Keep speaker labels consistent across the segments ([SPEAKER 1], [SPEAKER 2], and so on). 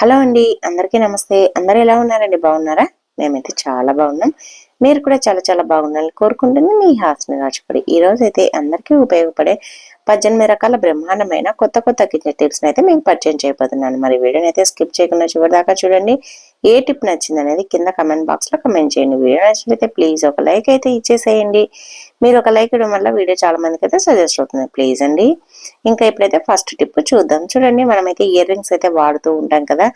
[SPEAKER 1] Hello అండి. అందరికీ నమస్తే. అందరూ ఎలా ఉన్నారండి? బాగున్నారా? మేమైతే చాలా బాగున్నాం. మీరు కూడా చాలా చాలా బాగుండాలని కోరుకుంటుంది మీ హాస్ని రాజుపడి. ఈరోజైతే అందరికీ ఉపయోగపడే 18 రకాల బ్రహ్మాండమైన కొత్త కొత్త కిచెన్ టిప్స్‌ని అయితే మీకు పరిచయం చేయబోతున్నాను. మరి వీడియోనైతే స్కిప్ చేయకుండా చివరిదాకా చూడండి. ఏ టిప్ నచ్చిందనేది కింద కామెంట్ బాక్స్‌లో కామెంట్ చేయండి. వీడియో నచ్చినట్లయితే ప్లీజ్ ఒక లైక్ అయితే ఇచ్చేసేయండి. మీరు ఒక లైక్ ఇవ్వడం వల్ల వీడియో చాలా మందికైతే సజెస్ట్ అవుతుంది. ప్లీజ్ అండి. ఇంకా ఇప్పుడైతే ఫస్ట్ టిప్ చూద్దాం. చూడండి, మనమైతే ఇయర్ రింగ్స్ అయితే వాడుతూ ఉంటాం కదా.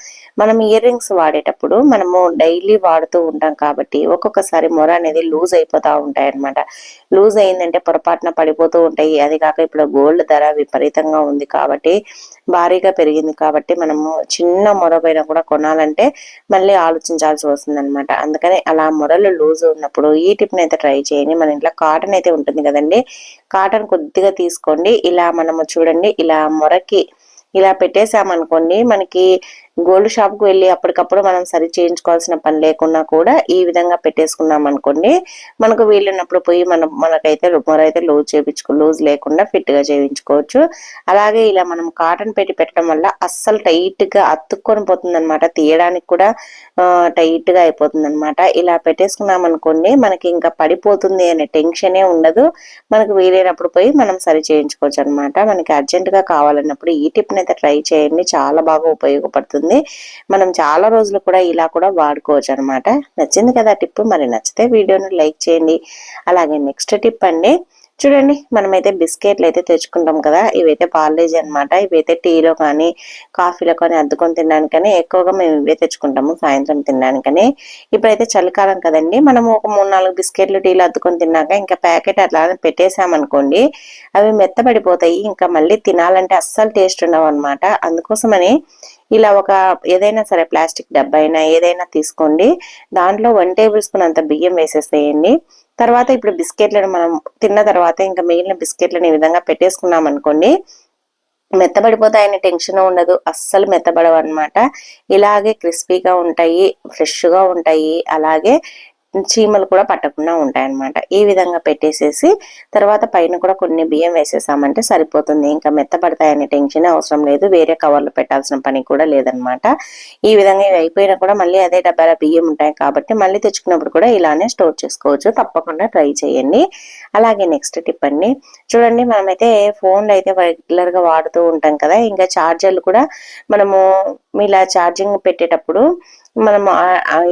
[SPEAKER 1] మనం ఇయర్ రింగ్స్ వాడేటప్పుడు మనము డైలీ వాడుతూ ఉంటాం కాబట్టి ఒక్కొక్కసారి మొర అనేది లూజ్ అయిపోతా ఉంటాయి అన్నమాట. లూజ్ అయిందంటే పొరపాటున పడిపోతూ ఉంటాయి. అది కాక ఇప్పుడు గోల్డ్ ధర విపరీతంగా ఉంది కాబట్టి, భారీగా పెరిగింది కాబట్టి మనము చిన్న మొర పైన కూడా కొనాలంటే మళ్ళీ ఆలోచించాల్సి వస్తుందన్నమాట. అందుకని అలా మొరలు లూజ్ ఉన్నప్పుడు ఈ టిప్ అయితే ట్రై చేయండి. మన ఇంట్లో కాటన్ అయితే ఉంటుంది కదండి, కాటన్ కొద్దిగా తీసుకోండి. ఇలా మనము చూడండి, ఇలా మొరకి ఇలా పెట్టేసామనుకోండి, మనకి గోల్డ్ షాప్ కు వెళ్ళి అప్పటికప్పుడు మనం సరి చేయించుకోవాల్సిన పని లేకున్నా కూడా ఈ విధంగా పెట్టేసుకున్నాం అనుకోండి, మనకు వీలున్నప్పుడు పోయి మనకైతే మొరైతే లూజ్ లేకుండా ఫిట్ గా చేయించుకోవచ్చు. అలాగే ఇలా మనం కాటన్ పెట్టి పెట్టడం వల్ల అస్సలు టైట్ గా అతుక్కొని పోతుంది అనమాట. తీయడానికి కూడా టైట్ గా అయిపోతుంది అనమాట. ఇలా పెట్టేసుకున్నాం అనుకోండి, మనకి ఇంకా పడిపోతుంది అనే టెన్షనే ఉండదు. మనకు వీలైనప్పుడు పోయి మనం సరి చేయించుకోవచ్చు అనమాట. మనకి అర్జెంట్ గా కావాలన్నప్పుడు ఈ టిప్ అయితే ట్రై చేయండి. చాలా బాగా ఉపయోగపడుతుంది. మనం చాలా రోజులు కూడా ఇలా కూడా వాడుకోవచ్చు అనమాట. నచ్చింది కదా టిప్? మరి నచ్చితే వీడియోని లైక్ చేయండి. అలాగే నెక్స్ట్ టిప్ అండి, చూడండి, మనమైతే బిస్కెట్లు అయితే తెచ్చుకుంటాం కదా. ఇవైతే పార్లేజీ అనమాట. ఇవైతే టీలో కానీ కాఫీలో కానీ అద్దుకొని తినడానికని ఎక్కువగా మేము ఇవే తెచ్చుకుంటాము సాయంత్రం తినడానికని. ఇప్పుడైతే చలికాలం కదండి, మనము ఒక 3-4 బిస్కెట్లు టీలు అద్దుకొని తిన్నాక ఇంకా ప్యాకెట్ అట్లా పెట్టేసామనుకోండి, అవి మెత్తబడిపోతాయి. ఇంకా మళ్ళీ తినాలంటే అస్సలు టేస్ట్ ఉండవు అనమాట. అందుకోసమని ఇలా ఏదైనా సరే ప్లాస్టిక్ డబ్బా అయినా ఏదైనా తీసుకోండి. దాంట్లో 1 టేబుల్ స్పూన్ అంత బియ్యం వేసేసేయండి. తర్వాత ఇప్పుడు బిస్కెట్లను మనం తిన్న తర్వాత ఇంకా మిగిలిన బిస్కెట్లను ఈ విధంగా పెట్టేసుకున్నాం అనుకోండి, మెత్తబడిపోతాయనే టెన్షన్ ఉండదు. అస్సలు మెత్తబడవు అనమాట. ఇలాగే క్రిస్పీగా ఉంటాయి, ఫ్రెష్ గా ఉంటాయి. అలాగే చీమలు కూడా పట్టకుండా ఉంటాయన్నమాట. ఈ విధంగా పెట్టేసేసి తర్వాత పైన కూడా కొన్ని బియ్యం వేసేసామంటే సరిపోతుంది. ఇంకా మెత్తపడతాయనే టెన్షన్ అవసరం లేదు. వేరే కవర్లు పెట్టాల్సిన పని కూడా లేదనమాట. ఈ విధంగా ఇవి అయిపోయినా కూడా మళ్ళీ అదే డబ్బాల బియ్యం ఉంటాయి కాబట్టి మళ్ళీ తెచ్చుకున్నప్పుడు కూడా ఇలానే స్టోర్ చేసుకోవచ్చు. తప్పకుండా ట్రై చేయండి. అలాగే నెక్స్ట్ టిప్ అండి, చూడండి, మనమైతే ఫోన్లు అయితే రెగ్యులర్ గా వాడుతూ ఉంటాం కదా. ఇంకా ఛార్జర్లు కూడా మనము ఇలా ఛార్జింగ్ పెట్టేటప్పుడు మనము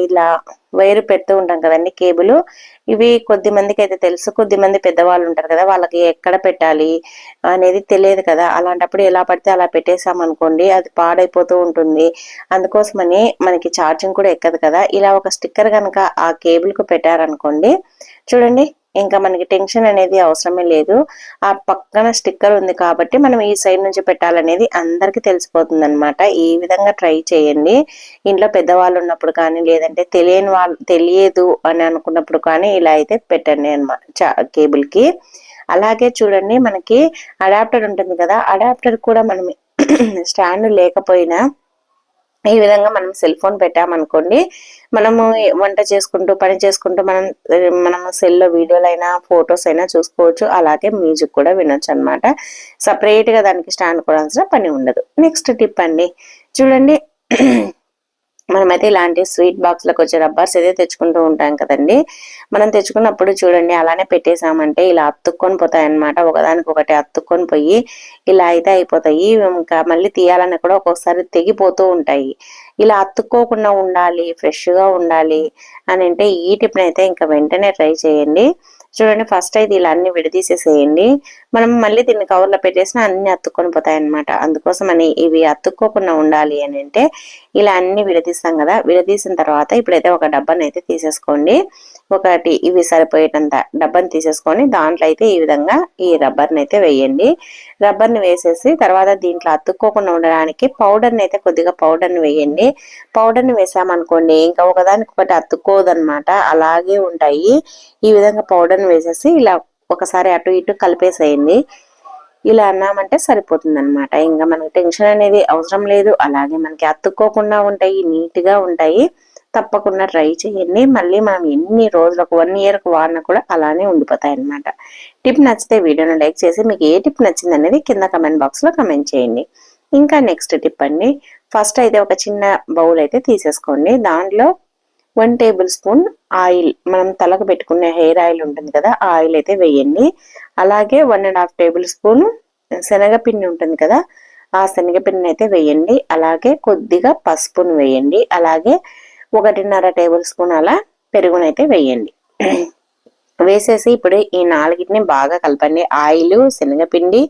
[SPEAKER 1] ఇలా వైర్ పెడుతూ ఉంటాం కదండి, కేబుల్. ఇవి కొద్ది మందికి అయితే తెలుసు, కొద్ది మంది పెద్దవాళ్ళు ఉంటారు కదా, వాళ్ళకి ఎక్కడ పెట్టాలి అనేది తెలియదు కదా. అలాంటప్పుడు ఎలా పడితే అలా పెట్టేసామనుకోండి, అది పాడైపోతూ ఉంటుంది. అందుకోసమని మనకి ఛార్జింగ్ కూడా ఎక్కదు కదా. ఇలా ఒక స్టిక్కర్ కనుక ఆ కేబుల్ కు పెట్టారనుకోండి, చూడండి, ఇంకా మనకి టెన్షన్ అనేది అవసరమే లేదు. ఆ పక్కన స్టిక్కర్ ఉంది కాబట్టి మనం ఈ సైడ్ నుంచి పెట్టాలనేది అందరికి తెలిసిపోతుంది అనమాట. ఈ విధంగా ట్రై చేయండి. ఇంట్లో పెద్దవాళ్ళు ఉన్నప్పుడు కానీ, లేదంటే తెలియదు అని అనుకున్నప్పుడు కానీ ఇలా అయితే పెట్టండి అనమాట కేబుల్ కి. అలాగే చూడండి, మనకి అడాప్టర్ ఉంటుంది కదా, అడాప్టర్ కూడా మనం స్టాండ్ లేకపోయినా ఈ విధంగా మనం సెల్ ఫోన్ పెట్టామనుకోండి, మనము వంట చేసుకుంటూ పని చేసుకుంటూ మనం సెల్లో వీడియోలైనా ఫొటోస్ అయినా చూసుకోవచ్చు. అలాగే మ్యూజిక్ కూడా వినొచ్చు అనమాట. సపరేట్ గా దానికి స్టాండ్ కొనాల్సిన పని ఉండదు. నెక్స్ట్ టిప్ అండి, చూడండి, మనమైతే ఇలాంటి స్వీట్ బాక్స్ లకు వచ్చే రబ్బర్స్ అయితే తెచ్చుకుంటూ ఉంటాం కదండి. మనం తెచ్చుకున్నప్పుడు చూడండి, అలానే పెట్టేసామంటే ఇలా అతుక్కొని పోతాయి అనమాట. ఒకదానికొకటి అతుక్కొని పోయి ఇలా అయితే అయిపోతాయి. ఇంకా మళ్ళీ తీయాలన్నా కూడా ఒక్కొక్కసారి తెగిపోతూ ఉంటాయి. ఇలా అతుక్కోకుండా ఉండాలి, ఫ్రెష్ గా ఉండాలి అని అంటే ఈ టిప్ అయితే ఇంకా వెంటనే ట్రై చేయండి. చూడండి, ఫస్ట్ అయితే ఇలా అన్ని విడదీసేసేయండి. మనం మళ్ళీ దీన్ని కవర్లో పెట్టేసినా అన్ని అతుక్కొని పోతాయి అనమాట. అందుకోసమని ఇవి అతుక్కోకుండా ఉండాలి అని అంటే ఇలా అన్ని విడదీస్తాం కదా. విడదీసిన తర్వాత ఇప్పుడైతే ఒక డబ్బాని అయితే తీసేసుకోండి. ఇవి సరిపోయేటంత డబ్బాని తీసేసుకొని దాంట్లో అయితే ఈ విధంగా ఈ రబ్బర్ని అయితే వేయండి. రబ్బర్ని వేసేసి తర్వాత దీంట్లో అతుక్కోకుండా ఉండడానికి పౌడర్ని అయితే కొద్దిగా పౌడర్ని వేయండి. పౌడర్ని వేసామనుకోండి, ఇంకా ఒకదానికొకటి అతుక్కోదనమాట, అలాగే ఉంటాయి. ఈ విధంగా పౌడర్ని వేసేసి ఇలా ఒకసారి అటు ఇటు కలిపేసేయండి. ఇలా అన్నామంటే సరిపోతుంది అనమాట. ఇంకా మనకి టెన్షన్ అనేది అవసరం లేదు. అలాగే మనకి అతుక్కోకుండా ఉంటాయి, నీట్ గా ఉంటాయి. తప్పకుండా ట్రై చేయండి. మళ్ళీ మనం ఎన్ని రోజులకు 1 year వాడినా కూడా అలానే ఉండిపోతాయి అనమాట. టిప్ నచ్చితే వీడియోను లైక్ చేసి మీకు ఏ టిప్ నచ్చింది అనేది కింద కమెంట్ బాక్స్ లో కమెంట్ చేయండి. ఇంకా నెక్స్ట్ టిప్ అండి, ఫస్ట్ అయితే ఒక చిన్న బౌల్ అయితే తీసేసుకోండి. దాంట్లో 1 టేబుల్ స్పూన్ ఆయిల్, మనం తలకు పెట్టుకునే హెయిర్ ఆయిల్ ఉంటుంది కదా, ఆ ఆయిల్ అయితే వేయండి. అలాగే 1.5 టేబుల్ స్పూన్ శనగపిండి ఉంటుంది కదా, ఆ శనగపిండిని అయితే వేయండి. అలాగే కొద్దిగా పసుపును వేయండి. అలాగే 1.5 టేబుల్ స్పూన్ అలా పెరుగునైతే వేయండి. వేసేసి ఇప్పుడు ఈ నాలుగిటిని బాగా కలపండి. ఆయిల్, శనగపిండి,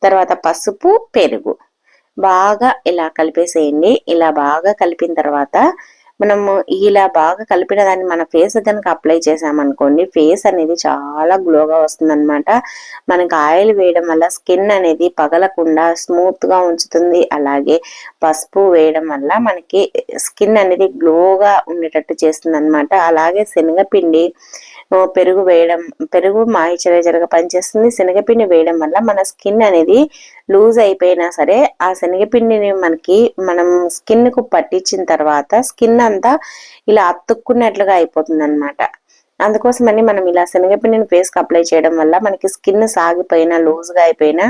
[SPEAKER 1] తర్వాత పసుపు, పెరుగు బాగా ఇలా కలిపేసేయండి. ఇలా బాగా కలిపిన తర్వాత మనము ఇలా బాగా కలిపిన దాన్ని మన ఫేస్ కనుక అప్లై చేసామనుకోండి, ఫేస్ అనేది చాలా గ్లోగా వస్తుందన్నమాట. మనకి ఆయిల్ వేయడం వల్ల స్కిన్ అనేది పగలకుండా స్మూత్ గా ఉంచుతుంది. అలాగే పసుపు వేయడం వల్ల మనకి స్కిన్ అనేది గ్లోగా ఉండేటట్టు చేస్తుంది అనమాట. అలాగే శనగపిండి, పెరుగు వేయడం, పెరుగు మాయిశ్చరైజర్ గా పనిచేస్తుంది. శనగపిండి వేయడం వల్ల మన స్కిన్ అనేది లూజ్ అయిపోయినా సరే ఆ శనగపిండిని మనం స్కిన్ కు పట్టించిన తర్వాత స్కిన్ అంతా ఇలా అతుక్కున్నట్లుగా అయిపోతుంది అనమాట. అందుకోసమని మనం ఇలా శనగపిండిని ఫేస్ కి అప్లై చేయడం వల్ల మనకి స్కిన్ సాగిపోయినా లూజ్ గా అయిపోయినా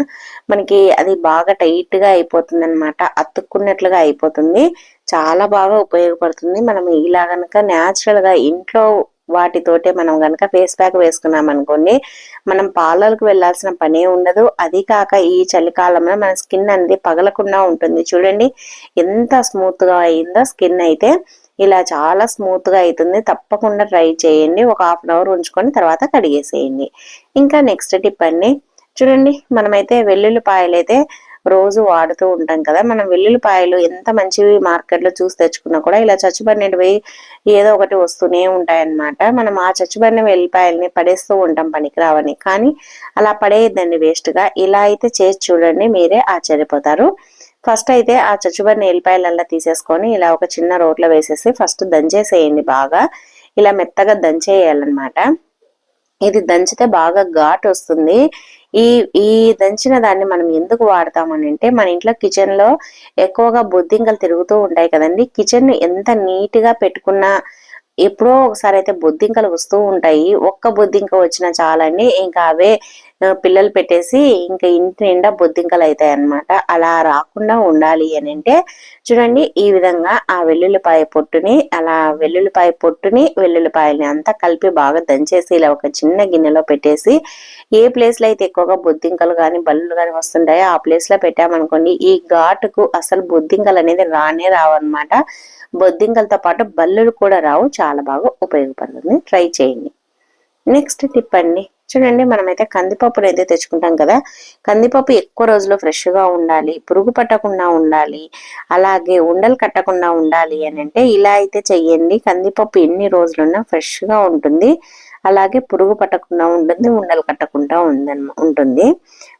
[SPEAKER 1] మనకి అది బాగా టైట్ గా అయిపోతుంది అనమాట, అతుక్కున్నట్లుగా అయిపోతుంది. చాలా బాగా ఉపయోగపడుతుంది. మనం ఇలా గనక న్యాచురల్ గా ఇంట్లో వాటితోటే మనం గనక ఫేస్ ప్యాక్ వేసుకున్నాం అనుకోండి, మనం పార్లర్కి వెళ్లాల్సిన పనే ఉండదు. అది కాక ఈ చలికాలంలో మన స్కిన్ అనేది పగలకుండా ఉంటుంది. చూడండి ఎంత స్మూత్ గా అయిందో స్కిన్ అయితే. ఇలా చాలా స్మూత్ గా అవుతుంది. తప్పకుండా ట్రై చేయండి. ఒక 1/2 అవర్ ఉంచుకొని తర్వాత కడిగేసేయండి. ఇంకా నెక్స్ట్ టిప్ అండి, చూడండి మనమైతే వెల్లుల్లిపాయలు అయితే రోజు వాడుతూ ఉంటాం కదా. మనం వెల్లుల్లిపాయలు ఎంత మంచివి మార్కెట్ లో చూసి తెచ్చుకున్నా కూడా ఇలా చచ్చుబడినవి ఏదో ఒకటి వస్తూనే ఉంటాయన్నమాట. మనం ఆ చచ్చుబడిన వెల్లిపాయల్ని పడేస్తూ ఉంటాం పనికిరావని. కానీ అలా పడేయద్దండి వేస్ట్ గా. ఇలా అయితే చేసి చూడండి, మీరే ఆశ్చర్యపోతారు. ఫస్ట్ అయితే ఆ చచ్చుబడిన ఎల్లిపాయలల్లా తీసేసుకొని ఇలా ఒక చిన్న రోట్లో వేసేసి ఫస్ట్ దంచేసేయండి. బాగా ఇలా మెత్తగా దంచేయాలన్నమాట. ఇది దంచితే బాగా ఘాటు వస్తుంది. ఈ ఈ దంచిన దాన్ని మనం ఎందుకు వాడతామని అంటే, మన ఇంట్లో కిచెన్ లో ఎక్కువగా బొద్దింకలు తిరుగుతూ ఉంటాయి కదండి. కిచెన్ ఎంత నీట్ గా పెట్టుకున్నా ఎప్పుడో ఒకసారి అయితే బొద్దింకలు వస్తూ ఉంటాయి. ఒక్క బొద్దింక వచ్చినా చాలండి, ఇంకా అవే పిల్లలు పెట్టేసి ఇంకా ఇంటి నిండా బొద్దింకలు అవుతాయి అన్నమాట. అలా రాకుండా ఉండాలి అని అంటే చూడండి, ఈ విధంగా ఆ వెల్లుల్లిపాయ పొట్టుని వెల్లుల్లిపాయల్ని అంతా కలిపి బాగా దంచేసి ఇలా ఒక చిన్న గిన్నెలో పెట్టేసి, ఏ ప్లేస్ లో అయితే ఎక్కువగా బొద్దింకలు కానీ బల్లులు కానీ వస్తుంటాయో ఆ ప్లేస్ లో పెట్టామనుకోండి, ఈ ఘాటుకు అసలు బొద్దింకలు అనేది రానే రావన్నమాట. బొద్దింకలతో పాటు బల్లులు కూడా రావు. చాలా బాగా ఉపయోగపడుతుంది. ట్రై చేయండి. నెక్స్ట్ టిప్ అండి, చూడండి మనమైతే కందిపప్పును అయితే తెచ్చుకుంటాం కదా. కందిపప్పు ఎక్కువ రోజులు ఫ్రెష్ గా ఉండాలి, పురుగు పట్టకుండా ఉండాలి, అలాగే ఉండలు కట్టకుండా ఉండాలి అని అంటే ఇలా అయితే చెయ్యండి. కందిపప్పు ఎన్ని రోజులున్నా ఫ్రెష్ గా ఉంటుంది. అలాగే పురుగు పట్టకుండా ఉంటుంది, ఉండలు కట్టకుండా ఉంటుంది.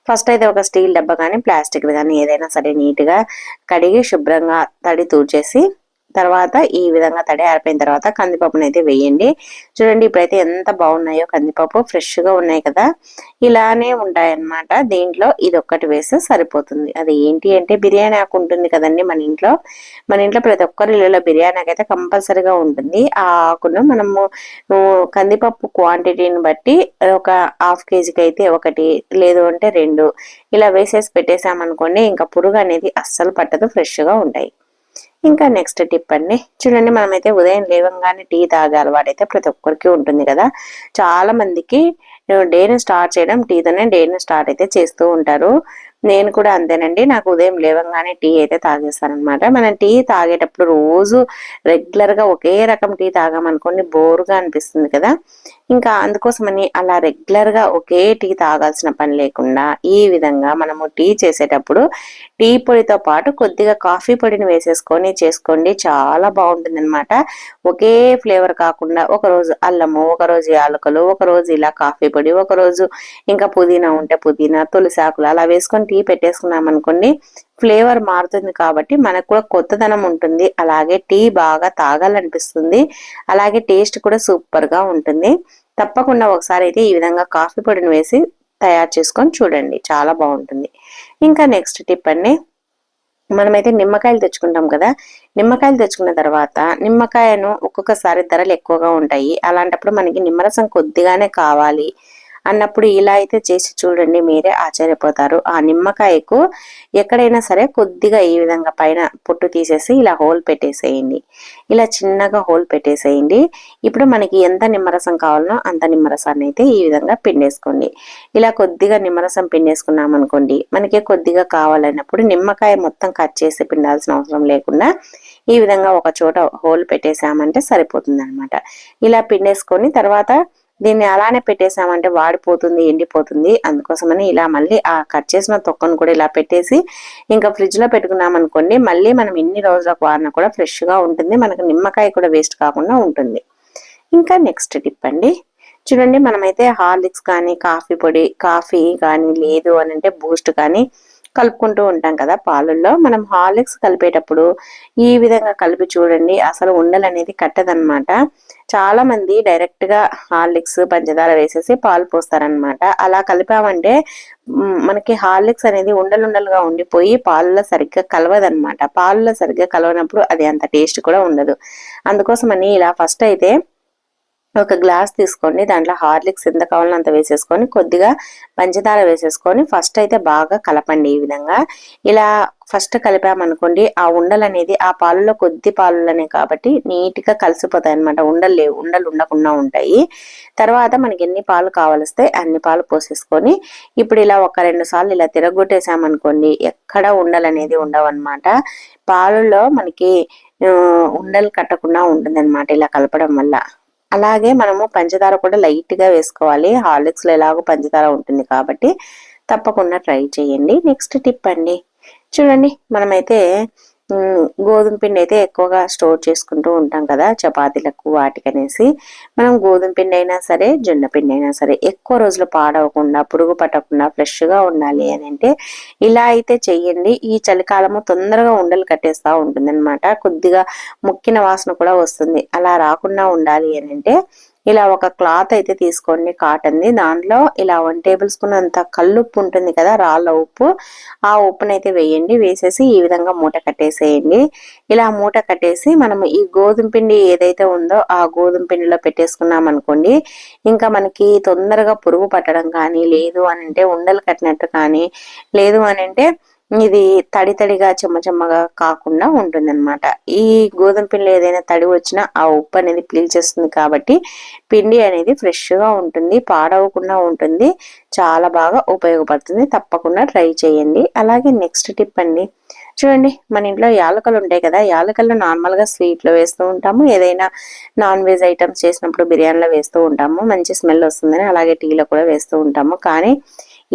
[SPEAKER 1] ఫస్ట్ అయితే ఒక స్టీల్ డబ్బా కానీ ప్లాస్టిక్ కానీ ఏదైనా సరే నీట్ గా కడిగి శుభ్రంగా తడి తూచేసి తర్వాత ఈ విధంగా తడి ఆరిపోయిన తర్వాత కందిపప్పును అయితే వేయండి. చూడండి ఇప్పుడైతే ఎంత బాగున్నాయో, కందిపప్పు ఫ్రెష్ గా ఉన్నాయి కదా. ఇలానే ఉంటాయన్నమాట. దీంట్లో ఇది ఒక్కటి వేస్తే సరిపోతుంది. అది ఏంటి అంటే బిర్యానీ ఆకు ఉంటుంది కదండి మన ఇంట్లో ప్రతి ఒక్కరి ఇళ్ళలో బిర్యానీ ఆకు అయితే కంపల్సరీగా ఉంటుంది. ఆ ఆకును మనము కందిపప్పు క్వాంటిటీని బట్టి ఒక 1/2 కేజీకి అయితే 1 లేదు అంటే 2 ఇలా వేసేసి పెట్టేసామనుకోండి, ఇంకా పురుగు అనేది అస్సలు పట్టదు, ఫ్రెష్ గా ఉంటాయి. ఇంకా నెక్స్ట్ టిప్ అండి, చూడండి మనమైతే ఉదయం లేవంగానే టీ తాగే అలవాటైతే ప్రతి ఒక్కరికి ఉంటుంది కదా. చాలా మందికి డేని స్టార్ట్ చేయడం టీతోనే డేని స్టార్ట్ అయితే చేస్తూ ఉంటారు. నేను కూడా అంతేనండి. నాకు ఉదయం లేవంగానే టీ అయితే తాగేస్తానమాట. మనం టీ తాగేటప్పుడు రోజు రెగ్యులర్ గా ఒకే రకం టీ తాగామనుకోండి బోరుగా అనిపిస్తుంది కదా. ఇంకా అందుకోసమని అలా రెగ్యులర్ గా ఒకే టీ తాగాల్సిన పని లేకుండా ఈ విధంగా మనము టీ చేసేటప్పుడు టీ పొడితో పాటు కొద్దిగా కాఫీ పొడిని వేసేసుకొని చేసుకోండి. చాలా బాగుంటుంది అనమాట. ఒకే ఫ్లేవర్ కాకుండా ఒకరోజు అల్లము, ఒకరోజు యాలకులు, ఒకరోజు ఇలా కాఫీ పొడి, ఒకరోజు ఇంకా పుదీనా ఉంటే పుదీనా, తులసి ఆకులు అలా వేసుకొని టీ పెట్టేసుకున్నాం అనుకోండి, ఫ్లేవర్ మారుతుంది కాబట్టి మనకు కూడా కొత్తదనం ఉంటుంది. అలాగే టీ బాగా తాగాలనిపిస్తుంది. అలాగే టేస్ట్ కూడా సూపర్ గా ఉంటుంది. తప్పకుండా ఒకసారి అయితే ఈ విధంగా కాఫీ పొడిని వేసి తయారు చేసుకొని చూడండి, చాలా బాగుంటుంది. ఇంకా నెక్స్ట్ టిప్ అండి, మనమైతే నిమ్మకాయలు తెచ్చుకుంటాం కదా. నిమ్మకాయలు తెచ్చుకున్న తర్వాత నిమ్మకాయను ఒక్కొక్కసారి ధరలు ఎక్కువగా ఉంటాయి. అలాంటప్పుడు మనకి నిమ్మరసం కొద్దిగానే కావాలి అన్నప్పుడు ఇలా అయితే చేసి చూడండి, మీరే ఆశ్చర్యపోతారు. ఆ నిమ్మకాయకు ఎక్కడైనా సరే కొద్దిగా ఈ విధంగా పైన పొట్టు తీసేసి ఇలా హోల్ పెట్టేసేయండి. ఇలా చిన్నగా హోల్ పెట్టేసేయండి. ఇప్పుడు మనకి ఎంత నిమ్మరసం కావాలనో అంత నిమ్మరసాన్ని అయితే ఈ విధంగా పిండేసుకోండి. ఇలా కొద్దిగా నిమ్మరసం పిండేసుకున్నాం అనుకోండి, మనకి కొద్దిగా కావాలన్నప్పుడు నిమ్మకాయ మొత్తం కట్ చేసి పిండాల్సిన అవసరం లేకుండా ఈ విధంగా ఒక చోట హోల్ పెట్టేసామంటే సరిపోతుంది అనమాట. ఇలా పిండేసుకొని తర్వాత దీన్ని అలానే పెట్టేసామంటే వాడిపోతుంది, ఎండిపోతుంది. అందుకోసమని ఇలా మళ్ళీ ఆ కట్ చేసిన తొక్కను కూడా ఇలా పెట్టేసి ఇంకా ఫ్రిడ్జ్ లో పెట్టుకున్నాం అనుకోండి, మళ్ళీ మనం ఎన్ని రోజులకు వాడినా కూడా ఫ్రెష్ గా ఉంటుంది. మనకు నిమ్మకాయ కూడా వేస్ట్ కాకుండా ఉంటుంది. ఇంకా నెక్స్ట్ టిప్ అండి, చూడండి మనమైతే హార్లిక్స్ కానీ కాఫీ కానీ లేదు అని అంటే బూస్ట్ కానీ కలుపుకుంటూ ఉంటాం కదా పాలల్లో. మనం హార్లిక్స్ కలిపేటప్పుడు ఈ విధంగా కలిపి చూడండి, అసలు ఉండలు అనేది కట్టదనమాట. చాలా మంది డైరెక్ట్ గా హార్లిక్స్ పంచదార వేసేసి పాలు పోస్తారనమాట. అలా కలిపామంటే మనకి హార్లిక్స్ అనేది ఉండలుగా ఉండిపోయి పాలలో సరిగ్గా కలవదనమాట. పాలలో సరిగ్గా కలవనప్పుడు అది అంత టేస్ట్ కూడా ఉండదు. అందుకోసమని ఇలా ఫస్ట్ అయితే ఒక గ్లాస్ తీసుకోండి, దాంట్లో హార్లిక్స్ ఎంత కావాలో అంత వేసేసుకొని కొద్దిగా పంచదార వేసేసుకొని ఫస్ట్ అయితే బాగా కలపండి. ఈ విధంగా ఇలా ఫస్ట్ కలిపామనుకోండి, ఆ ఉండలు అనేది ఆ పాలలో కొద్ది పాలలోనే కాబట్టి నీట్ గా కలిసిపోతాయి అనమాట. ఉండలు ఉండకుండా ఉంటాయి. తర్వాత మనకి ఎన్ని పాలు కావలిస్తే అన్ని పాలు పోసేసుకొని ఇప్పుడు ఇలా ఒక 2 సార్లు ఇలా తిరగొట్టేసామనుకోండి, ఎక్కడ ఉండలు అనేది ఉండవు అనమాట. పాలలో మనకి ఉండలు కట్టకుండా ఉంటుంది అనమాట ఇలా కలపడం వల్ల. అలాగే మనము పంచదార కూడా లైట్ గా వేసుకోవాలి. హార్లిక్స్ లో ఎలాగో పంచదార ఉంటుంది కాబట్టి తప్పకుండా ట్రై చేయండి. నెక్స్ట్ టిప్ అండి, చూడండి మనమైతే గోధుమ పిండి అయితే ఎక్కువగా స్టోర్ చేసుకుంటూ ఉంటాం కదా చపాతీలకు వాటికనేసి. మనం గోధుమ పిండి అయినా సరే జొన్న పిండి అయినా సరే ఎక్కువ రోజులు పాడవకుండా పురుగు పట్టకుండా ఫ్రెష్ గా ఉండాలి అని అంటే ఇలా అయితే చెయ్యండి. ఈ చలికాలము తొందరగా ఉండలు కట్టేస్తా ఉంటుంది అనమాట. కొద్దిగా ముక్కిన వాసన కూడా వస్తుంది. అలా రాకుండా ఉండాలి అని అంటే ఇలా ఒక క్లాత్ అయితే తీసుకోండి కాటన్ది. దాంట్లో ఇలా 1 టేబుల్ స్పూన్ అంత కల్లుప్పు ఉంటుంది కదా, రాళ్ళ ఉప్పు, ఆ ఉప్పునైతే వేయండి. వేసేసి ఈ విధంగా మూట కట్టేసేయండి. ఇలా మూట కట్టేసి మనము ఈ గోధుమ పిండి ఏదైతే ఉందో ఆ గోధుమ పిండిలో పెట్టేసుకున్నాం అనుకోండి, ఇంకా మనకి తొందరగా పురుగు పట్టడం కానీ, లేదు అని అంటే ఉండలు కట్టినట్టు కానీ, లేదు అని అంటే ఇది తడిగా చెమ్మగా కాకుండా ఉంటుంది అనమాట. ఈ గోధుమ పిండి ఏదైనా తడి వచ్చినా ఆ ఉప్పు అనేది పీల్చేస్తుంది కాబట్టి పిండి అనేది ఫ్రెష్ గా ఉంటుంది, పాడవకుండా ఉంటుంది. చాలా బాగా ఉపయోగపడుతుంది. తప్పకుండా ట్రై చేయండి. అలాగే నెక్స్ట్ టిప్ అండి, చూడండి మన ఇంట్లో యాలకులు ఉంటాయి కదా, యాలకులు నార్మల్ గా స్వీట్ లో వేస్తూ ఉంటాము, ఏదైనా నాన్ వెజ్ ఐటమ్స్ చేసినప్పుడు బిర్యానీలో వేస్తూ ఉంటాము, మంచి స్మెల్ వస్తుందని. అలాగే టీలో కూడా వేస్తూ ఉంటాము. కానీ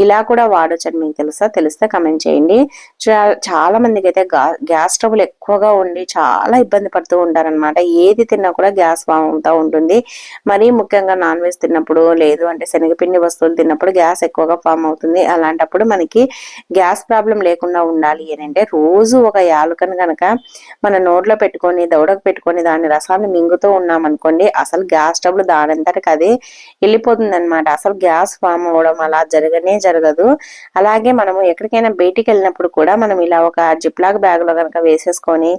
[SPEAKER 1] ఇలా కూడా వాడొచ్చు అని మీకు తెలుసా? తెలిస్తే కమెంట్ చేయండి. చాలా మందికి అయితే గ్యాస్ ట్రబుల్ ఎక్కువగా ఉండి చాలా ఇబ్బంది పడుతూ ఉంటారనమాట. ఏది తిన్నా కూడా గ్యాస్ ఫామ్ అవుతా ఉంటుంది. మరీ ముఖ్యంగా నాన్ వెజ్ తిన్నప్పుడు, లేదు అంటే శనగపిండి వస్తువులు తిన్నప్పుడు గ్యాస్ ఎక్కువగా ఫామ్ అవుతుంది. అలాంటప్పుడు మనకి గ్యాస్ ప్రాబ్లం లేకుండా ఉండాలి అని అంటే రోజు ఒక యాలుకను కనుక మన నోట్లో పెట్టుకొని దవడకు పెట్టుకొని దాని రసాన్ని మింగుతూ ఉన్నాం అనుకోండి, అసలు గ్యాస్ ట్రబుల్ దానంతటికి అదే వెళ్ళిపోతుంది అనమాట. అసలు గ్యాస్ ఫామ్ అవ్వడం అలా జరగదు. అలాగే మనము ఎక్కడికైనా బయటికి వెళ్ళినప్పుడు కూడా మనం ఇలా ఒక జిప్లాక్ బ్యాగ్ లో కనుక వేసేసుకొని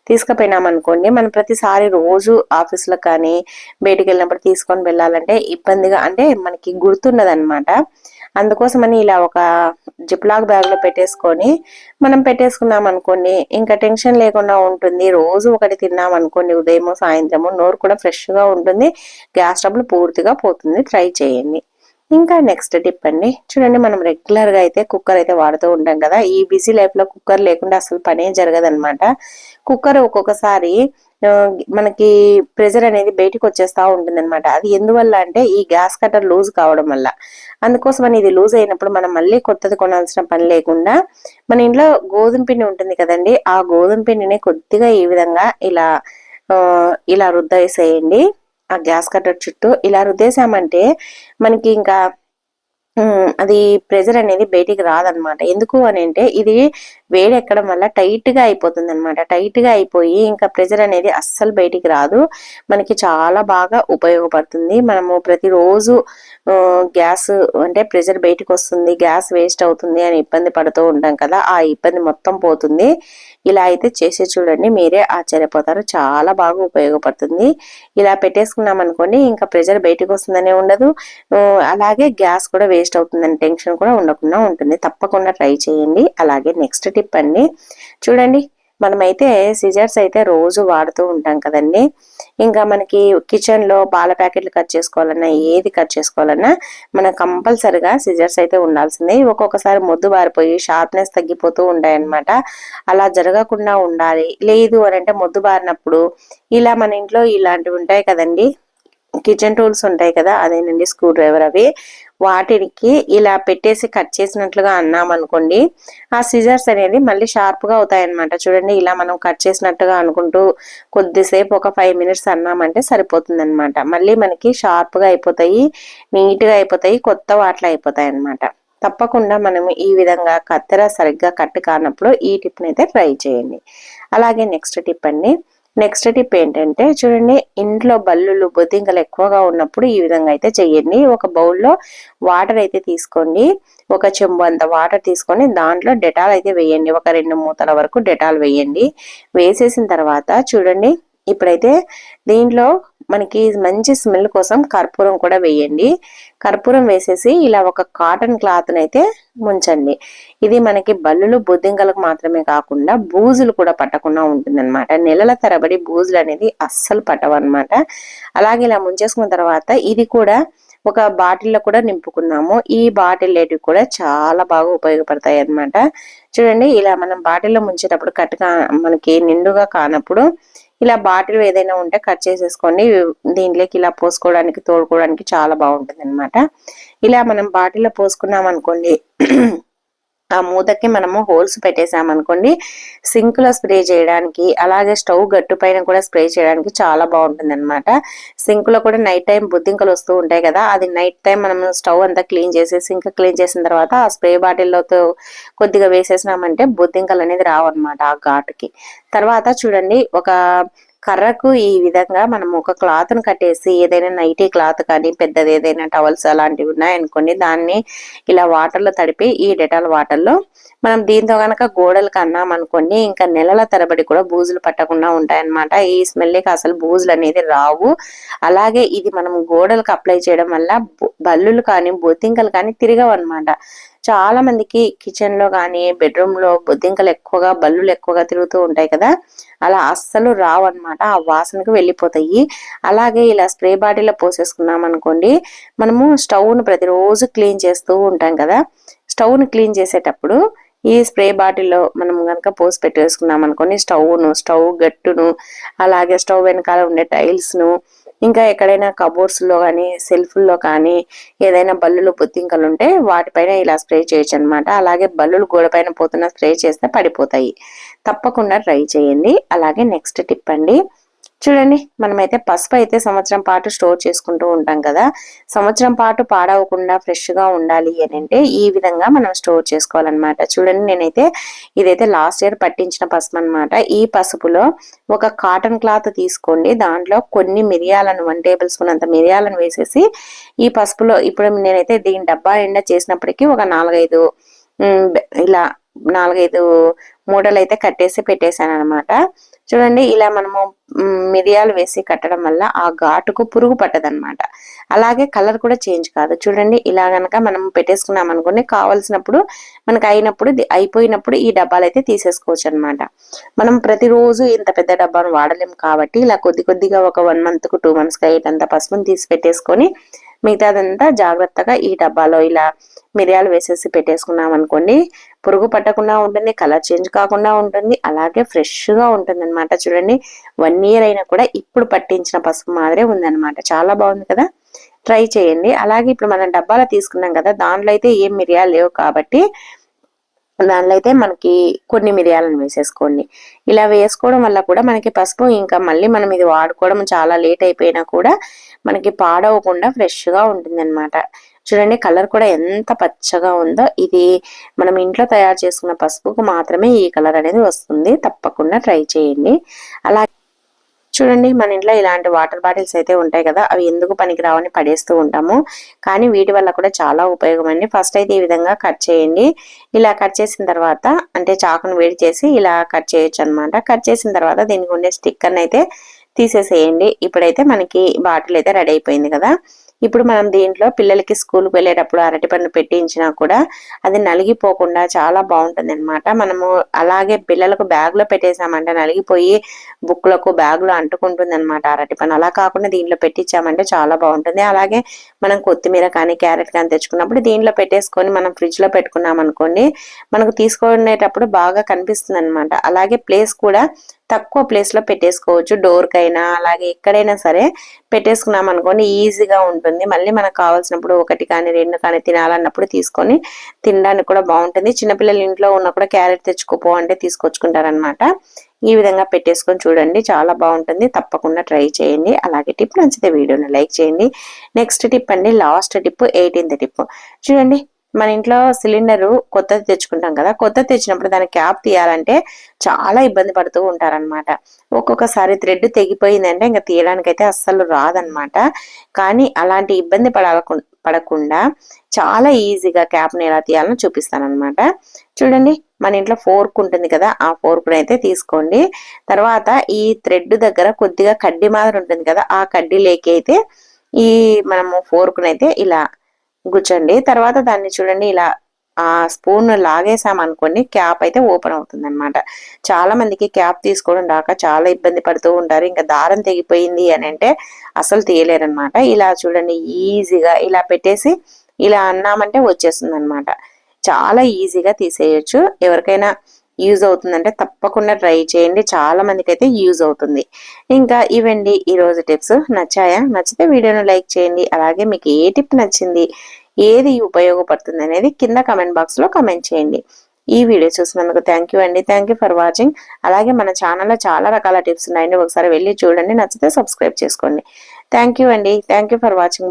[SPEAKER 1] తీసుకుపోయినాం అనుకోండి, మనం ప్రతిసారి రోజు ఆఫీసులకు కానీ బయటికి వెళ్ళినప్పుడు తీసుకొని వెళ్ళాలంటే ఇబ్బందిగా, అంటే మనకి గుర్తుండదు అనమాట. అందుకోసమని ఇలా ఒక జిప్లాక్ బ్యాగ్ లో పెట్టేసుకొని మనం పెట్టేసుకున్నాం అనుకోండి, ఇంకా టెన్షన్ లేకుండా ఉంటుంది. రోజు ఒకటి తిన్నాం అనుకోండి, ఉదయము సాయంత్రము, నోరు కూడా ఫ్రెష్ గా ఉంటుంది, గ్యాస్ ట్రబుల్ పూర్తిగా పోతుంది. ట్రై చేయండి. ఇంకా నెక్స్ట్ టిప్ అండి, చూడండి మనం రెగ్యులర్ గా అయితే కుక్కర్ అయితే వాడుతూ ఉంటాం కదా. ఈ బిజీ లైఫ్ లో కుక్కర్ లేకుండా అసలు పనే జరగదన్నమాట. కుక్కర్ ఒక్కొక్కసారి మనకి ప్రెజర్ అనేది బయటికి వచ్చేస్తా ఉంటుంది అనమాట. అది ఎందువల్ల అంటే ఈ గ్యాస్ కట్టర్ లూజ్ కావడం వల్ల. అందుకోసమని ఇది లూజ్ అయినప్పుడు మనం మళ్ళీ కొత్తది కొనాల్సిన పని లేకుండా మన ఇంట్లో గోధుమ పిండి ఉంటుంది కదండి, ఆ గోధుమ పిండిని కొద్దిగా ఈ విధంగా ఇలా రుద్దేసేయండి. ఆ గ్యాస్ కట్టర్ చుట్టూ ఇలా రుద్దేశామంటే మనకి ఇంకా అది ప్రెజర్ అనేది బయటికి రాదనమాట. ఎందుకు అని అంటే ఇది వేడి ఎక్కడం వల్ల టైట్ గా అయిపోతుంది అనమాట. టైట్ గా అయిపోయి ఇంకా ప్రెజర్ అనేది అస్సలు బయటికి రాదు. మనకి చాలా బాగా ఉపయోగపడుతుంది. మనము ప్రతిరోజు గ్యాస్ అంటే ప్రెజర్ బయటకు వస్తుంది, గ్యాస్ వేస్ట్ అవుతుంది అని ఇబ్బంది పడుతూ ఉంటాం కదా, ఆ ఇబ్బంది మొత్తం పోతుంది. ఇలా అయితే చేసి చూడండి, మీరే ఆశ్చర్యపోతారు. చాలా బాగా ఉపయోగపడుతుంది. ఇలా పెట్టేసుకున్నాం అనుకోండి, ఇంకా ప్రెజర్ బయటకు వస్తుందనే ఉండదు, అలాగే గ్యాస్ కూడా వేస్ట్ అవుతుందని టెన్షన్ కూడా ఉండకుండా ఉంటుంది. తప్పకుండా ట్రై చేయండి. అలాగే నెక్స్ట్ టిప్ అండి, చూడండి మనమైతే సిజర్స్ అయితే రోజు వాడుతూ ఉంటాం కదండి. ఇంకా మనకి కిచెన్ లో పాల ప్యాకెట్లు కట్ చేసుకోవాలన్నా, ఏది కట్ చేసుకోవాలన్నా మనం కంపల్సరిగా సిజర్స్ అయితే ఉండాల్సిందే. ఒక్కొక్కసారి మొద్దు బారిపోయి షార్ప్నెస్ తగ్గిపోతూ ఉంటాయి అన్నమాట. అలా జరగకుండా ఉండాలి. లేదు అని అంటే మొద్దు బారినప్పుడు ఇలా మన ఇంట్లో ఇలాంటివి ఉంటాయి కదండి, కిచెన్ టూల్స్ ఉంటాయి కదా, అదేనండి స్క్రూ డ్రైవర్, అవి వాటికి ఇలా పెట్టేసి కట్ చేసినట్లుగా అన్నామనుకోండి, ఆ సిజర్స్ అనేది మళ్ళీ షార్ప్ గా అవుతాయి అనమాట. చూడండి, ఇలా మనం కట్ చేసినట్టుగా అనుకుంటూ కొద్దిసేపు ఒక 5 minutes అన్నామంటే సరిపోతుంది అనమాట. మళ్ళీ మనకి షార్ప్ గా అయిపోతాయి, నీట్ గా అయిపోతాయి, కొత్త వాటిలో అయిపోతాయి అనమాట. తప్పకుండా మనం ఈ విధంగా కత్తెర సరిగ్గా కట్ కానప్పుడు ఈ టిప్ అయితే ట్రై చేయండి. అలాగే నెక్స్ట్ టిప్ అండి, నెక్స్ట్ టిప్ ఏంటంటే చూడండి, ఇంట్లో బల్లులు బొద్దింకలు ఎక్కువగా ఉన్నప్పుడు ఈ విధంగా అయితే చెయ్యండి. ఒక బౌల్లో వాటర్ అయితే తీసుకోండి, ఒక చెంబు అంత వాటర్ తీసుకొని దాంట్లో డెటాల్ అయితే వేయండి. ఒక 2 మూతల వరకు డెటాల్ వేయండి. వేసేసిన తర్వాత చూడండి, ఇప్పుడైతే దీంట్లో మనకి మంచి స్మెల్ కోసం కర్పూరం కూడా వేయండి. కర్పూరం వేసేసి ఇలా ఒక కాటన్ క్లాత్ అయితే ముంచండి. ఇది మనకి బల్లులు బొద్దింకలకు మాత్రమే కాకుండా బూజులు కూడా పట్టకుండా ఉంటుంది అనమాట. నెలల తరబడి బూజులు అనేది అస్సలు పట్టవన్నమాట. అలాగే ఇలా ముంచేసుకున్న తర్వాత ఇది కూడా ఒక బాటిల్లో కూడా నింపుకున్నాము. ఈ బాటిల్ అనేటివి కూడా చాలా బాగా ఉపయోగపడతాయి అన్నమాట. చూడండి, ఇలా మనం బాటిల్లో ముంచేటప్పుడు కట్టుగా మనకి నిండుగా కానప్పుడు ఇలా బాటిల్ ఏదైనా ఉంటే కట్ చేసేసుకోండి. దీంట్లోకి ఇలా పోసుకోవడానికి తోడుకోవడానికి చాలా బాగుంటుంది అనమాట. ఇలా మనం బాటిల్లో పోసుకున్నాం అనుకోండి, ఆ మూతకి మనము హోల్స్ పెట్టేసామనుకోండి, సింక్ లో స్ప్రే చేయడానికి, అలాగే స్టవ్ గట్టు పైన కూడా స్ప్రే చేయడానికి చాలా బాగుంటుంది అనమాట. సింక్ లో కూడా నైట్ టైం బొద్దింకలు వస్తూ ఉంటాయి కదా, అది నైట్ టైం మనం స్టవ్ అంతా క్లీన్ చేసి సింక్ క్లీన్ చేసిన తర్వాత ఆ స్ప్రే బాటిల్లోతో కొద్దిగా వేసేసినామంటే బొద్దింకలు అనేది రావన్నమాట ఆ ఘాటుకి. తర్వాత చూడండి, ఒక కర్రకు ఈ విధంగా మనం ఒక క్లాత్ ను కట్టేసి, ఏదైనా నైటీ క్లాత్ కానీ పెద్దది ఏదైనా టవల్స్ అలాంటివి ఉన్నాయనుకోండి, దాన్ని ఇలా వాటర్ లో తడిపి ఈ డెటాల్ వాటర్ లో మనం దీంతో గనక గోడలకు అన్నాం అనుకోండి, ఇంకా నెలల తరబడి కూడా బూజులు పట్టకుండా ఉంటాయన్నమాట. ఈ స్మెల్కి అసలు బూజులు అనేది రావు. అలాగే ఇది మనం గోడలకు అప్లై చేయడం వల్ల బల్లులు కానీ బొద్దింకలు కానీ తిరగవు అనమాట. చాలా మందికి కిచెన్ లో కానీ బెడ్రూమ్ లో బొద్దింకలు ఎక్కువగా, బల్లులు ఎక్కువగా తిరుగుతూ ఉంటాయి కదా, అలా అస్సలు రావు అనమాట. ఆ వాసనకు వెళ్ళిపోతాయి. అలాగే ఇలా స్ప్రే బాటిల్లో పోసేసుకున్నాం అనుకోండి, మనము స్టవ్ ను ప్రతిరోజు క్లీన్ చేస్తూ ఉంటాం కదా, స్టవ్ ను క్లీన్ చేసేటప్పుడు ఈ స్ప్రే బాటిల్లో మనం కనుక పోసి పెట్టేసుకున్నాం అనుకోండి, స్టవ్ గట్టును, అలాగే స్టవ్ వెనకాల ఉండే టైల్స్ ను, ఇంకా ఎక్కడైనా కబోర్డ్స్ లో కానీ సెల్ఫ్ల్లో కానీ ఏదైనా బల్లులు బొద్దింకలు ఉంటే వాటిపైన ఇలా స్ప్రే చేయొచ్చు అనమాట. అలాగే బల్లులు గోడ పైన పోతున్న స్ప్రే చేస్తే పడిపోతాయి. తప్పకుండా ట్రై చేయండి. అలాగే నెక్స్ట్ టిప్ అండి, చూడండి మనమైతే పసుపు అయితే సంవత్సరం పాటు స్టోర్ చేసుకుంటూ ఉంటాం కదా, సంవత్సరం పాటు పాడవకుండా ఫ్రెష్ గా ఉండాలి అని అంటే ఈ విధంగా మనం స్టోర్ చేసుకోవాలన్నమాట. చూడండి, నేనైతే ఇదైతే లాస్ట్ ఇయర్ పట్టించిన పసుపు అనమాట. ఈ పసుపులో ఒక కాటన్ క్లాత్ తీసుకోండి, దాంట్లో కొన్ని మిరియాలను 1 టేబుల్ స్పూన్ అంత మిరియాలను వేసేసి ఈ పసుపులో, ఇప్పుడు నేనైతే దీని డబ్బా నిండా చేసినప్పటికీ ఒక 4-5 ఇలా 4-5 మూటలు అయితే కట్టేసి పెట్టేశాను అనమాట. చూడండి, ఇలా మనము మిరియాలు వేసి కట్టడం వల్ల ఆ ఘాటుకు పురుగు పట్టదనమాట. అలాగే కలర్ కూడా చేంజ్ కాదు. చూడండి, ఇలా గనక మనం పెట్టేసుకున్నాం అనుకోండి, కావాల్సినప్పుడు మనకు అయిపోయినప్పుడు ఈ డబ్బాలు అయితే తీసేసుకోవచ్చు అనమాట. మనం ప్రతిరోజు ఇంత పెద్ద డబ్బాను వాడలేము కాబట్టి ఇలా కొద్ది కొద్దిగా ఒక 1 month కు 2 months కి అయ్యేటంత పసుపుని తీసి పెట్టేసుకొని మిగతాదంతా జాగ్రత్తగా ఈ డబ్బాలో ఇలా మిరియాలు వేసేసి పెట్టేసుకున్నాం అనుకోండి, పురుగు పట్టకుండా ఉంటుంది, కలర్ చేంజ్ కాకుండా ఉంటుంది, అలాగే ఫ్రెష్ గా ఉంటుంది అనమాట. చూడండి, 1 year అయినా కూడా ఇప్పుడు పట్టించిన పసుపు మాదిరే ఉందన్నమాట. చాలా బాగుంది కదా, ట్రై చేయండి. అలాగే ఇప్పుడు మనం డబ్బాలో తీసుకున్నాం కదా, దాంట్లో అయితే ఏం మిరియాలు లేవు కాబట్టి దానిలో అయితే మనకి కొన్ని మిరియాలను వేసేసుకోండి. ఇలా వేసుకోవడం వల్ల కూడా మనకి పసుపు ఇంకా మళ్ళీ మనం ఇది వాడుకోవడం చాలా లేట్ అయిపోయినా కూడా మనకి పాడవకుండా ఫ్రెష్ గా ఉంటుంది అనమాట. చూడండి కలర్ కూడా ఎంత పచ్చగా ఉందో. ఇది మనం ఇంట్లో తయారు చేసుకున్న పసుపుకు మాత్రమే ఈ కలర్ అనేది వస్తుంది. తప్పకుండా ట్రై చేయండి. అలా చూడండి మన ఇంట్లో ఇలాంటి వాటర్ బాటిల్స్ అయితే ఉంటాయి కదా, అవి ఎందుకు పనికిరావని పడేస్తూ ఉంటాము. కానీ వీటి వల్ల కూడా చాలా ఉపయోగం అండి. ఫస్ట్ అయితే ఈ విధంగా కట్ చేయండి. ఇలా కట్ చేసిన తర్వాత అంటే చాకును వేడి చేసి ఇలా కట్ చేయొచ్చు అనమాట. కట్ చేసిన తర్వాత దీనికి ఉండే స్టిక్కర్ని అయితే తీసేసేయండి. ఇప్పుడైతే మనకి బాటిల్ అయితే రెడీ అయిపోయింది కదా. ఇప్పుడు మనం దీంట్లో పిల్లలకి స్కూల్కి వెళ్ళేటప్పుడు అరటిపండు పెట్టించినా కూడా అది నలిగిపోకుండా చాలా బాగుంటుంది అనమాట. మనము అలాగే పిల్లలకు బ్యాగ్ లో పెట్టేసామంటే నలిగిపోయి బుక్లకు బ్యాగ్ లో అంటుకుంటుంది అనమాట అరటిపండు. అలా కాకుండా దీంట్లో పెట్టించామంటే చాలా బాగుంటుంది. అలాగే మనం కొత్తిమీర కానీ క్యారెట్ కానీ తెచ్చుకున్నప్పుడు దీంట్లో పెట్టేసుకొని మనం ఫ్రిడ్జ్ లో పెట్టుకున్నాం అనుకోండి, మనకు తీసుకునేటప్పుడు బాగా కనిపిస్తుంది అనమాట. అలాగే ప్లేస్ కూడా తక్కువ ప్లేస్ లో పెట్టేసుకోవచ్చు. డోర్ కైనా అలాగే ఎక్కడైనా సరే పెట్టేసుకున్నాం అనుకోండి ఈజీగా ఉంటుంది. మళ్ళీ మనకు కావాల్సినప్పుడు ఒకటి కానీ రెండు కానీ తినాలన్నప్పుడు తీసుకొని తినడానికి కూడా బాగుంటుంది. చిన్నపిల్లలు ఇంట్లో ఉన్నా కూడా క్యారెట్ తెచ్చుకోపో అంటే తీసుకొచ్చుకుంటారనమాట. ఈ విధంగా పెట్టేసుకొని చూడండి, చాలా బాగుంటుంది. తప్పకుండా ట్రై చేయండి. అలాగే టిప్ నచ్చితే వీడియోని లైక్ చేయండి. నెక్స్ట్ టిప్ అండి, లాస్ట్ టిప్, 18th టిప్. చూడండి మన ఇంట్లో సిలిండర్ కొత్తది తెచ్చుకుంటాం కదా, కొత్తది తెచ్చినప్పుడు దాని క్యాప్ తీయాలంటే చాలా ఇబ్బంది పడుతూ ఉంటారనమాట. ఒక్కొక్కసారి థ్రెడ్ తెగిపోయిందంటే ఇంకా తీయడానికి అయితే అస్సలు రాదనమాట. కానీ అలాంటి ఇబ్బంది పడకుండా చాలా ఈజీగా క్యాప్ని ఎలా తీయాలని చూపిస్తాను అనమాట. చూడండి మన ఇంట్లో ఫోర్క్ ఉంటుంది కదా, ఆ ఫోర్క్ అయితే తీసుకోండి. తర్వాత ఈ థ్రెడ్ దగ్గర కొద్దిగా కడ్డీ మాదిరి ఉంటుంది కదా, ఆ కడ్డీ లేకి అయితే ఈ మనము ఫోర్క్ అయితే ఇలా గుచ్చండి. తర్వాత దాన్ని చూడండి ఇలా ఆ స్పూన్ లాగేసాం అనుకోండి, క్యాప్ అయితే ఓపెన్ అవుతుంది అనమాట. చాలా మందికి క్యాప్ తీసుకోవడం రాక చాలా ఇబ్బంది పడుతూ ఉంటారు. ఇంకా దారం తెగిపోయింది అని అంటే అసలు తీయలేరనమాట. ఇలా చూడండి ఈజీగా ఇలా పెట్టేసి ఇలా అన్నామంటే వచ్చేస్తుంది అనమాట. చాలా ఈజీగా తీసేయచ్చు. ఎవరికైనా యూజ్ అవుతుందంటే తప్పకుండా ట్రై చేయండి. చాలా మందికి అయితే యూజ్ అవుతుంది. ఇంకా ఇవండి ఈ రోజు టిప్స్. నచ్చాయా? నచ్చితే వీడియోను లైక్ చేయండి. అలాగే మీకు ఏ టిప్ నచ్చింది, ఏది ఉపయోగపడుతుంది అనేది కింద కమెంట్ బాక్స్ లో కమెంట్ చేయండి. ఈ వీడియో చూసినందుకు థ్యాంక్ యూ అండి. Thank you for watching. అలాగే మన ఛానల్లో చాలా రకాల టిప్స్ ఉన్నాయండి, ఒకసారి వెళ్ళి చూడండి. నచ్చితే సబ్స్క్రైబ్ చేసుకోండి. థ్యాంక్ యూ అండి. Thank you for watching.